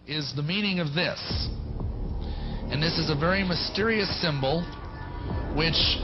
is the meaning of this. And this is a very mysterious symbol, which,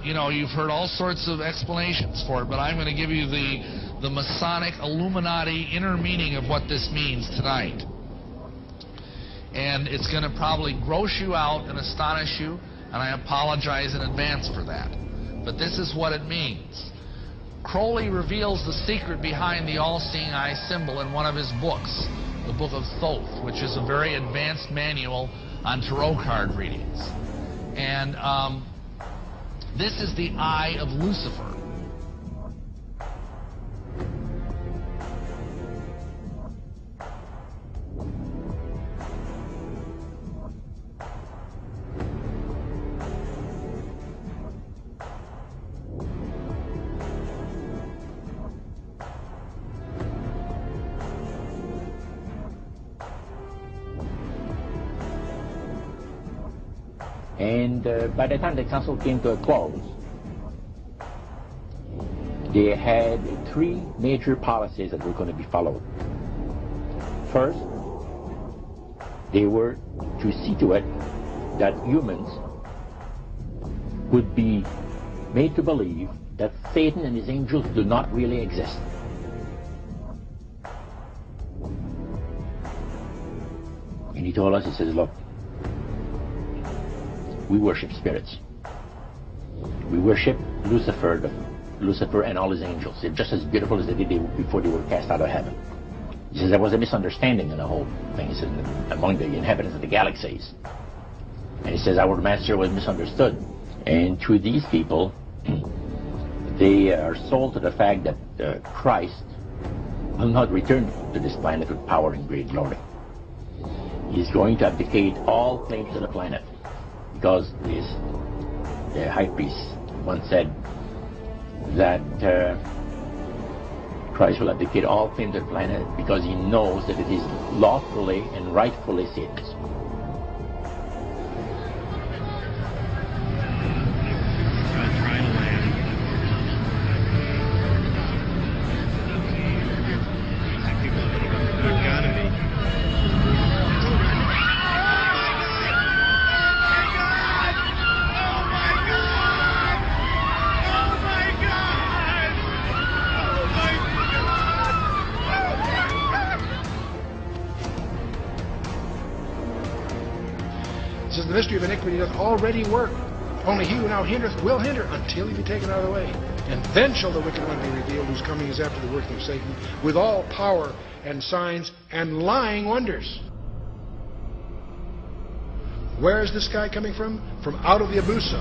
you know, you've heard all sorts of explanations for it, but I'm going to give you the Masonic Illuminati inner meaning of what this means tonight. And it's going to probably gross you out and astonish you, and I apologize in advance for that. But this is what it means. Crowley reveals the secret behind the all-seeing eye symbol in one of his books, the Book of Thoth, which is a very advanced manual on tarot card readings. And this is the Eye of Lucifer. And by the time the council came to a close, they had three major policies that were going to be followed. First, they were to see to it that humans would be made to believe that Satan and his angels do not really exist. And he told us, he says, look, we worship spirits. We worship Lucifer, Lucifer and all his angels. They're just as beautiful as they did before they were cast out of heaven. He says there was a misunderstanding in the whole thing. He says among the inhabitants of the galaxies. And he says our master was misunderstood. And through these people, they are sold to the fact that Christ will not return to this planet with power and great glory. He's going to abdicate all claims to the planet. Because the high priest once said that Christ will abdicate all claim to the planet because he knows that it is lawfully and rightfully Satan's. The mystery of iniquity doth already work. Only he who now hindereth will hinder until he be taken out of the way. And then shall the wicked one be revealed, whose coming is after the working of Satan, with all power and signs and lying wonders. Where is this guy coming from? From out of the Abuso.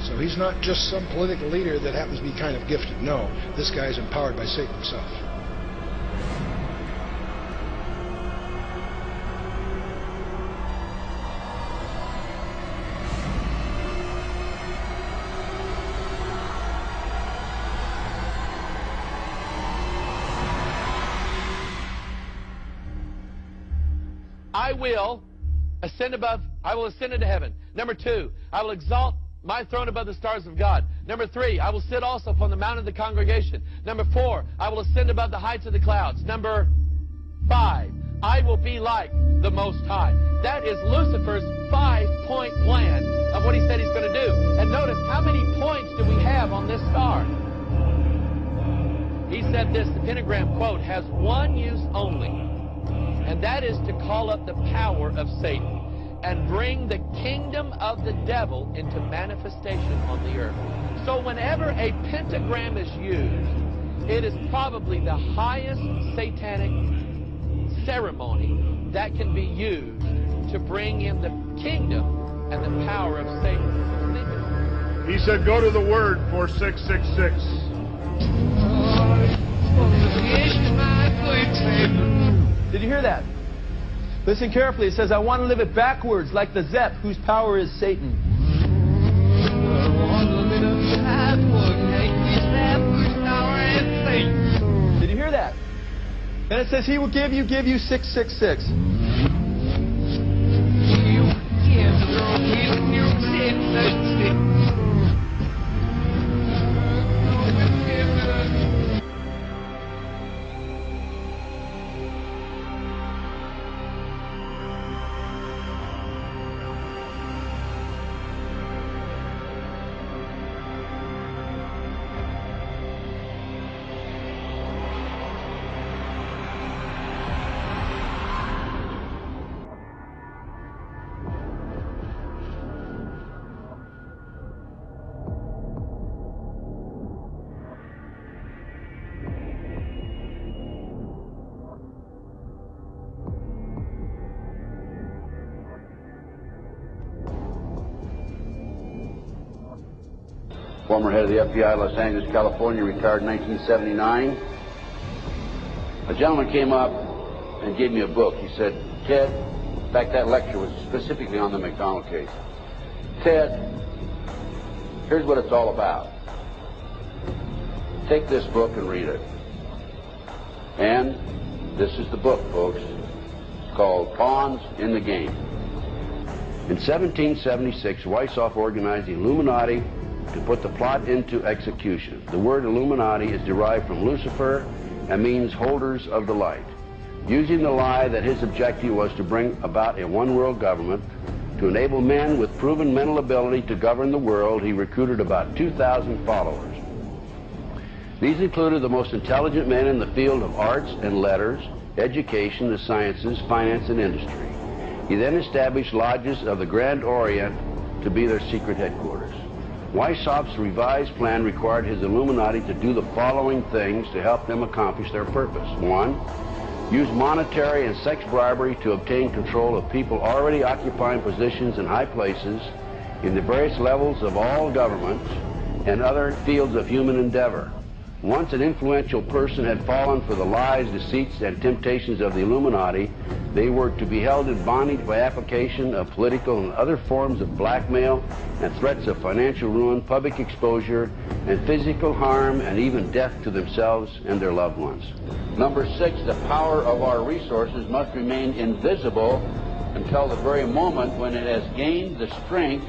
So he's not just some political leader that happens to be kind of gifted. No, this guy is empowered by Satan himself. I will ascend into heaven. Number 2, I will exalt my throne above the stars of God. Number 3, I will sit also upon the mount of the congregation. Number 4, I will ascend above the heights of the clouds. Number 5, I will be like the Most High. That is Lucifer's 5-point plan of what he said he's going to do. And notice, how many points do we have on this star? He said this, the pentagram, quote, has one use only. And that is to call up the power of Satan and bring the kingdom of the devil into manifestation on the earth. So whenever a pentagram is used, it is probably the highest satanic ceremony that can be used to bring in the kingdom and the power of Satan. He said, go to the word for 666. Did you hear that? Listen carefully. It says, I want to live it backwards like the Zep, whose power is Satan. Did you hear that? And it says, he will give you 666. former head of the FBI, Los Angeles, California, retired in 1979. A gentleman came up and gave me a book. He said, Ted, in fact, that lecture was specifically on the McDonald case. Ted, here's what it's all about. Take this book and read it. And this is the book, folks. It's called Pawns in the Game. In 1776, Weishaupt organized the Illuminati to put the plot into execution. The word Illuminati is derived from Lucifer and means holders of the light. Using the lie that his objective was to bring about a one-world government, to enable men with proven mental ability to govern the world, he recruited about 2,000 followers. These included the most intelligent men in the field of arts and letters, education, the sciences, finance, and industry. He then established lodges of the Grand Orient to be their secret headquarters. Weishaupt's revised plan required his Illuminati to do the following things to help them accomplish their purpose. 1. Use monetary and sex bribery to obtain control of people already occupying positions in high places in the various levels of all governments and other fields of human endeavor. Once an influential person had fallen for the lies, deceits, and temptations of the Illuminati, they were to be held in bondage by application of political and other forms of blackmail and threats of financial ruin, public exposure, and physical harm, and even death to themselves and their loved ones. Number 6, the power of our resources must remain invisible until the very moment when it has gained the strength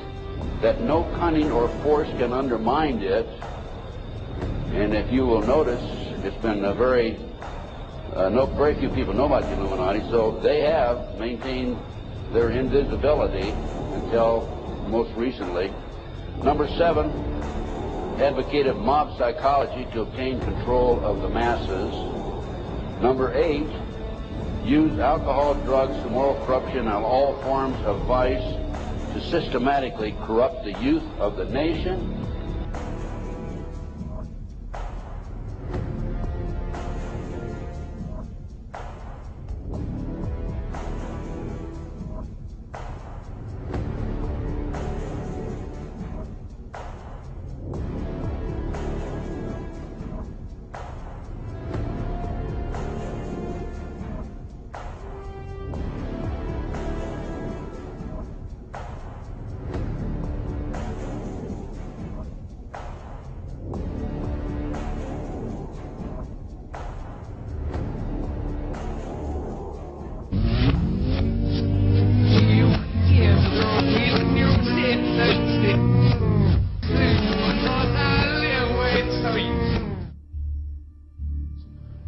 that no cunning or force can undermine it. And if you will notice, it's been very few people know about the Illuminati, so they have maintained their invisibility until most recently. Number 7, advocated mob psychology to obtain control of the masses. Number 8, use alcohol, drugs, moral corruption, and all forms of vice to systematically corrupt the youth of the nation.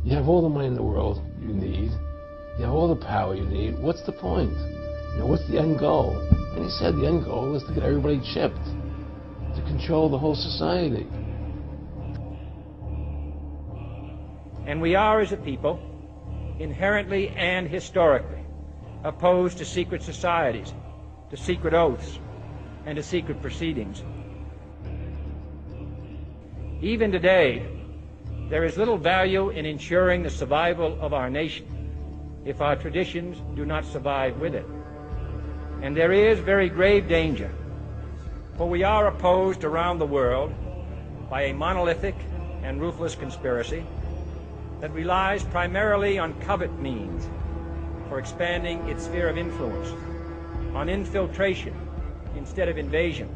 You have all the money in the world you need. You have all the power you need. What's the point? What's the end goal? And he said the end goal is to get everybody chipped, to control the whole society. And we are, as a people, inherently and historically opposed to secret societies, to secret oaths, and to secret proceedings. Even today, there is little value in ensuring the survival of our nation if our traditions do not survive with it. And there is very grave danger, for we are opposed around the world by a monolithic and ruthless conspiracy that relies primarily on covert means for expanding its sphere of influence, on infiltration instead of invasion,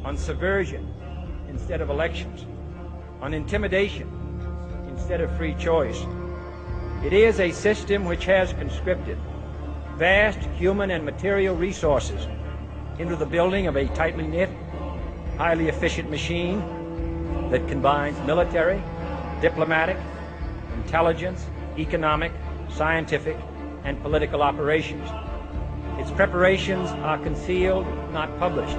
on subversion instead of elections, on intimidation instead of free choice. It is a system which has conscripted vast human and material resources into the building of a tightly knit, highly efficient machine that combines military, diplomatic, intelligence, economic, scientific, and political operations. Its preparations are concealed, not published.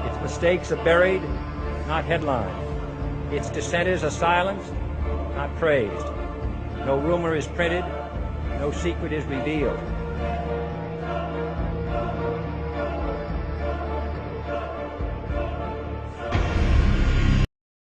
Its mistakes are buried, not headlined. Its dissenters are silenced, not praised. No rumor is printed, no secret is revealed.